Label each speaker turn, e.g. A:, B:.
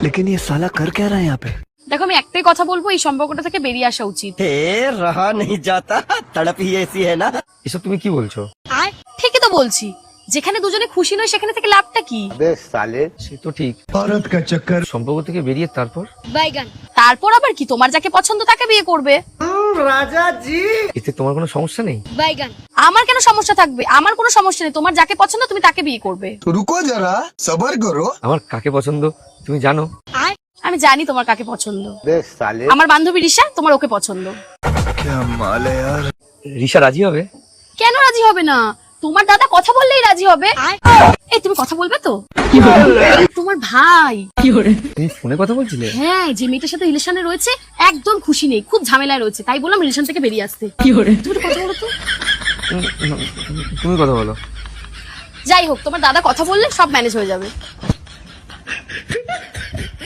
A: लेकिन ये साला कर क्या रहा है यहाँ पे?
B: দেখো আমি একটাই কথা বলবো, এই সম্পর্কটা থেকে বেরিয়ে আসা উচিত।
C: रहा नहीं जाता, तड़प ही ऐसी है ना।
D: এসব তুমি কি বলছো?
B: ঠিকই তো বলছি, যেখানে দুজনে খুশি নয় সেখানে থেকে লাভটা কি?
D: সে তো ঠিক,
A: औरत का चक्कर।
D: সম্পর্ক থেকে বেরিয়ে তারপর
B: তারপর আবার কি, তোমার যাকে পছন্দ তাকে বিয়ে করবে।
D: এতে তোমার কোনো সমস্যা নেই?
B: আমার কেন সমস্যা থাকবে? আমার কোনো সমস্যা নেই, তোমার যাকে পছন্দ তুমি তাকে বিয়ে করবে।
A: तो रुको जरा, सबर करो।
D: আমার কাকে পছন্দ তুমি জানো?
B: আমি জানি তোমার কাকে পছন্দ। আমার বান্ধবী রিশা, তোমার ওকে পছন্দ।
A: क्या माल है यार।
D: রিশা রাজি হবে?
B: কেন রাজি হবে না? তোমার দাদা কথা বললেই রাজি হবে। এই তুমি কথা বলবে তো? তোমার ভাই।
D: তুমি ফোনে কথা বলছিলে?
B: হ্যাঁ, যে মেয়েটার সাথে রিলেশনে রয়েছে একদম খুশি নেই, খুব ঝামেলায় রয়েছে, তাই বললাম রিলেশন থেকে বেরিয়ে আসতে। তুমি একটু কথা বলো তো।
D: তুমি কথা বলো।
B: যাই হোক, তোমার দাদা কথা বললে সব ম্যানেজ হয়ে যাবে।